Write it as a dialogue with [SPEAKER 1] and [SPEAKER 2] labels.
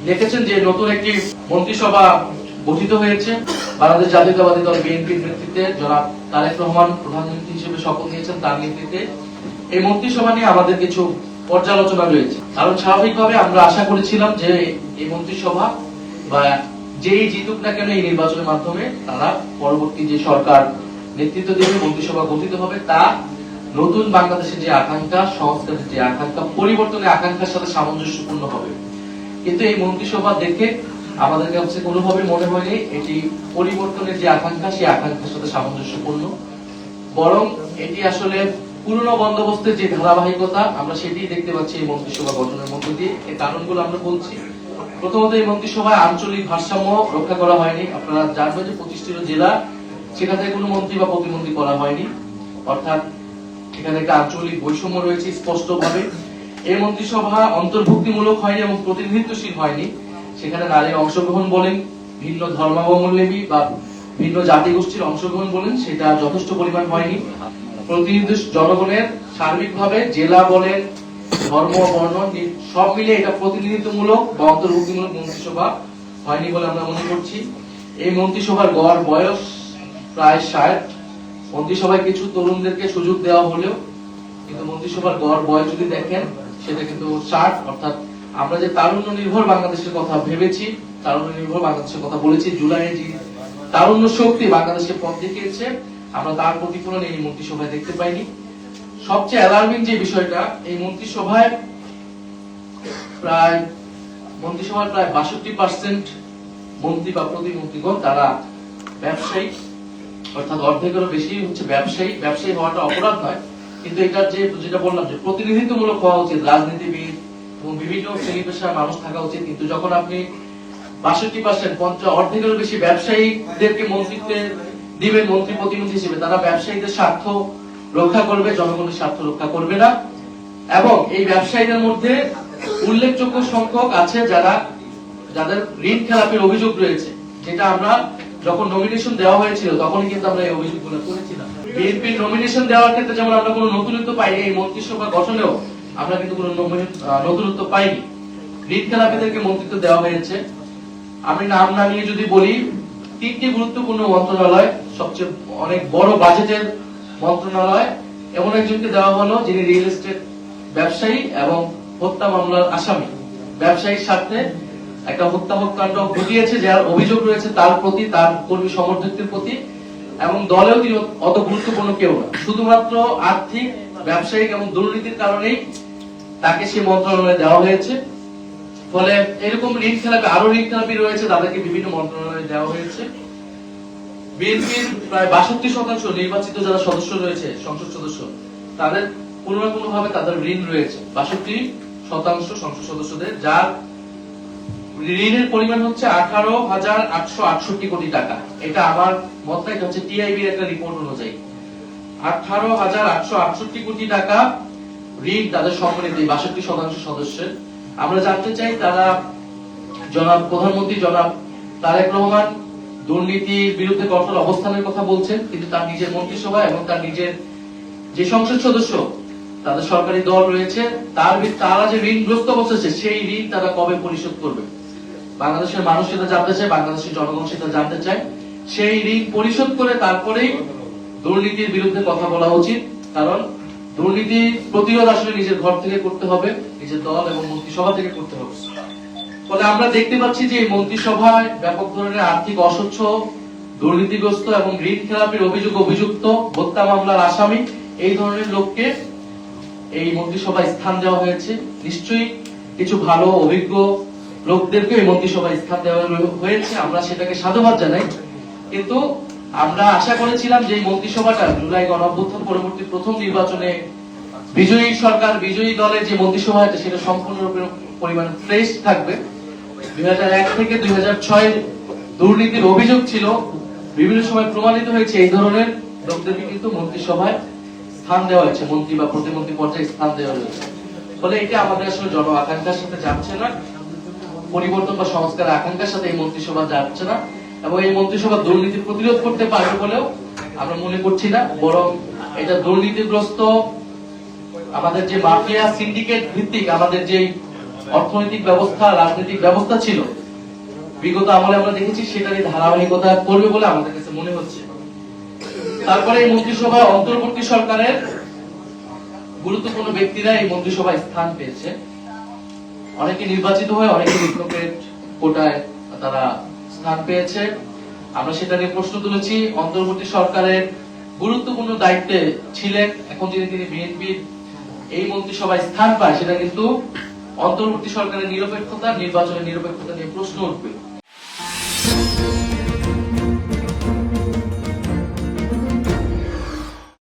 [SPEAKER 1] দেখেছেন যে নতুন একটি মন্ত্রিসভা গঠিত হয়েছে। বাংলাদেশ জাতীয়তাবাদী দল বিএনপির নেতৃত্বে জনাব তারেক রহমান প্রধানমন্ত্রী হিসেবে শপথ নিয়েছেন, তার নেতৃত্বে এই মন্ত্রিসভা নিয়ে আমাদের কিছু পর্যালোচনা রয়েছে। কারণ স্বাভাবিকভাবে আমরা আশা করেছিলাম যে এই মন্ত্রিসভা বা যেই জিতুক না কেন এই নির্বাচনের মাধ্যমে তারা পরবর্তী যে সরকার নেতৃত্ব দেবে, মন্ত্রিসভা গঠিত হবে, তা নতুন বাংলাদেশের যে আকাঙ্ক্ষা, সংস্কারের যে আকাঙ্ক্ষা, পরিবর্তনের আকাঙ্ক্ষার সাথে সামঞ্জস্যপূর্ণ হবে। কিন্তু এই মন্ত্রিসভা দেখে আমাদের কাছে কোনোভাবে মনে হয়নি এটি পরিবর্তনের যে আকাঙ্ক্ষা, সেই আকাঙ্ক্ষার সাথে সামঞ্জস্যপূর্ণ। বরং এটি আসলে পুরনো বন্দোবস্তের যে ধারাবাহিকতা, আমরা সেটি দেখতে পাচ্ছি এই মন্ত্রিসভা গঠনের মধ্য দিয়ে। এই কারণগুলো আমরা বলছি। প্রথমত, এই মন্ত্রিসভায় আঞ্চলিক ভারসাম্য রক্ষা করা হয়নি। আপনারা জানবেন যে 25টি জেলা, সেখানে কোনো মন্ত্রী বা প্রতিমন্ত্রী করা হয়নি, অর্থাৎ এখানে একটা আঞ্চলিক বৈষম্য রয়েছে স্পষ্টভাবে। এই মন্ত্রিসভা অন্তর্ভুক্তিমূলক হয়নি এবং প্রতিনিধিত্বশীল হয়নি। সেখানে নারীর অংশগ্রহণ বলেন, ভিন্ন ধর্মাবলম্বী বা ভিন্ন জাতিগোষ্ঠীর অংশগ্রহণ বলেন, সেটা যথেষ্ট পরিমাণ হয়নি। প্রতিনিধি জনগণের সার্বিকভাবে জেলা বলেন, ধর্ম, বর্ণ সব মিলে এটা প্রতিনিধিত্বমূলক বা অন্তর্ভুক্তিমূলক মন্ত্রিসভা হয়নি বলে আমরা মনে করছি। এই মন্ত্রিসভার গড় বয়স প্রায় 60। মন্ত্রিসভায় কিছু তরুণদেরকে সুযোগ দেওয়া হলেও কিন্তু মন্ত্রিসভার গড় বয়স যদি দেখেন সেটা কিন্তু 60। অর্থাৎ আমরা যে তারুণ্য নির্ভর বাংলাদেশের কথা ভেবেছি, তারুণ্য নির্ভর বাংলাদেশের কথা বলেছি, জুলাইয়ে যে তারুণ্য শক্তি বাংলাদেশকে পথ দেখিয়েছে, আমরা তার প্রতিফলন এই মন্ত্রিসভায় দেখতে পাইনি। সবচেয়ে অ্যালার্মিং যে বিষয়টা, এই মন্ত্রিসভায় প্রায় 62% মন্ত্রী বা প্রতিমন্ত্রীগণ তারা ব্যবসায়ী, অর্থাৎ অর্ধেকেরও বেশি হচ্ছে ব্যবসায়ী। ব্যবসায়ী হওয়াটা অপরাধ নয়, কিন্তু এটার যেটা বললাম যে প্রতিনিধিত্বমূলক হওয়া উচিত, রাজনীতিবিদ এবং বিভিন্ন শ্রেণী পেশার মানুষ থাকা উচিত। কিন্তু যখন আপনি 62% অর্ধেকেরও বেশি ব্যবসায়ীদেরকে মন্ত্রিত্বে দিবেন মন্ত্রী প্রতিনিধি হিসেবে, তারা ব্যবসায়ীদের স্বার্থ রক্ষা করবে, জনগণের স্বার্থ রক্ষা করবে না। এবং এই ব্যবসায়ীদের মধ্যে উল্লেখযোগ্য সংখ্যক আছে যাদের ঋণ খেলাপের অভিযোগ রয়েছে, যেটা আমরা যখন নমিনেশন দেওয়া হয়েছিল তখনই কিন্তু আমরা এই অভিযোগগুলো করেছিলাম। বিএনপির নমিনেশন দেওয়ার ক্ষেত্রে যেমন আমরা কোনো নতুনত্ব পাইনি, এই মন্ত্রিসভা গঠনেও আমরা কিন্তু কোনো নতুনত্ব পাইনি। ঋণ খেলাপিদেরকে মন্ত্রিত্ব দেওয়া হয়েছে। আমি নাম না নিয়ে যদি বলি, 3টি গুরুত্বপূর্ণ মন্ত্রণালয়, সবচেয়ে অনেক বড় বাজেটের মন্ত্রণালয়, এমন একজনকে দেওয়া হলো যিনি রিয়েল এস্টেট ব্যবসায়ী এবং হত্যা মামলার আসামি। ব্যবসায়ীর সাথে একটা হত্যাকাণ্ড ঘটিয়েছে, যার অভিযোগ রয়েছে তার প্রতি, তার কর্মী সমর্থকদের প্রতি, এবং দলেও তিনি অত গুরুত্বপূর্ণ কেউ না। শুধুমাত্র আর্থিক, ব্যবসায়িক এবং দুর্নীতির কারণেই তাকে সেই মন্ত্রণালয়ে দেওয়া হয়েছে। ফলে এরকম ঋণ খেলাপি, আরো ঋণ খেলাপি রয়েছে, তাদেরকে বিভিন্ন মন্ত্রণালয়ে দেওয়া হয়েছে। বিএনপির প্রায় 62% নির্বাচিত যারা সদস্য রয়েছে, সংসদ সদস্য, তাদের কোনো না কোনো ভাবে তাদের ঋণ রয়েছে। 62% সংসদ সদস্যদের, যার ঋণের পরিমাণ হচ্ছে 18,868 কোটি টাকা। এটা আমার মত না, এটা হচ্ছে টিআইবির একটা রিপোর্ট অনুযায়ী 18,868 কোটি টাকা ঋণ তাদের সম্মানিত 62% সদস্যের। আমরা জানতে চাই, তারা জনাব প্রধানমন্ত্রী জনাব তারেক রহমান দুর্নীতির বিরুদ্ধে কঠোর অবস্থানের কথা বলছেন, কিন্তু তার নিজের মন্ত্রিসভা এবং তার নিজের যে সংসদ সদস্য, তাদের সরকারি দল রয়েছে, তারা যে ঋণগ্রস্ত অবস্থা, সেই ঋণ তারা কবে পরিশোধ করবে? বাংলাদেশের মানুষ সেটা জানতে চায়, বাংলাদেশের জনগণ সেটা জানতে চায়। সেই ঋণ পরিশোধ করে তারপরেই দুর্নীতির বিরুদ্ধে কথা বলা উচিত। কারণ দুর্নীতি প্রতিরোধ আসলে নিজের ঘর থেকে করতে হবে, নিজের দল এবং মন্ত্রিসভা থেকে করতে হবে। ফলে আমরা দেখতে পাচ্ছি যে এই মন্ত্রিসভায় ব্যাপক ধরনের আর্থিক অস্বচ্ছ, দুর্নীতিগ্রস্ত এবং ঋণ খেলাপির অভিযুক্ত, হত্যা মামলার আসামি, এই ধরনের লোককে এই মন্ত্রিসভায় স্থান দেওয়া হয়েছে। নিশ্চয়ই কিছু ভালো অভিজ্ঞ লোকদেরকে এই মন্ত্রিসভায় স্থান দেওয়া হয়েছে, আমরা সেটাকে সাধুবাদ জানাই। কিন্তু আমরা আশা করেছিলাম যে এই মন্ত্রিসভাটা জুলাই গণঅভ্যুত্থান পরবর্তী প্রথম নির্বাচনে বিজয়ী সরকার, বিজয়ী দলের যে মন্ত্রিসভা আছে সেটা সম্পূর্ণরূপে পরিমাণ ফ্রেশ থাকবে। 2001 থেকে 2006 দুর্নীতির অভিযোগ ছিল, বিভিন্ন সময় প্রমাণিত হয়েছে, এই ধরনের লোকদেরকে কিন্তু মন্ত্রিসভায় স্থান দেওয়া হয়েছে, মন্ত্রী বা প্রতিমন্ত্রী পর্যায়ে স্থান দেওয়া হয়েছে। ফলে এটা আমাদের আসলে জন আকাঙ্ক্ষার সাথে যাচ্ছে না, পরিবর্তন বা সংস্কার আকাঙ্ক্ষার সাথে এই মন্ত্রিসভা যাচ্ছে না, এবং এই মন্ত্রিসভা দুর্নীতি প্রতিরোধ করতে পারবে বলেও আমরা মনে করছি না। বরং এটা দুর্নীতিগ্রস্ত আমাদের যে মাফিয়া সিন্ডিকেট ভিত্তিক আমাদের যে অর্থনৈতিক ব্যবস্থা, রাজনৈতিক ব্যবস্থা ছিল বিগত আমলে আমরা দেখেছি, সেটারই ধারাবাহিকতা করবে বলে আমাদের কাছে মনে হচ্ছে। তারপরে এই মন্ত্রিসভা অন্তর্বর্তী সরকারের গুরুত্বপূর্ণ ব্যক্তিরা এই মন্ত্রিসভায় স্থান পেয়েছে। অনেকে নির্বাচিত হয়ে, অনেকে রিপ্লোকেট কোটায় তারা স্থান পেয়েছে। আমরা সেটা নিয়ে প্রশ্ন তুলেছি। অন্তর্বর্তী সরকারের গুরুত্বপূর্ণ দায়িত্বে ছিলেন, এখন যদি তিনি বিএনপির এই মন্ত্রিসভায় স্থান পায়, সেটা কিন্তু অন্তর্বর্তী সরকারের নিরপেক্ষতা, নির্বাচনের নিরপেক্ষতা নিয়ে প্রশ্ন উঠবে।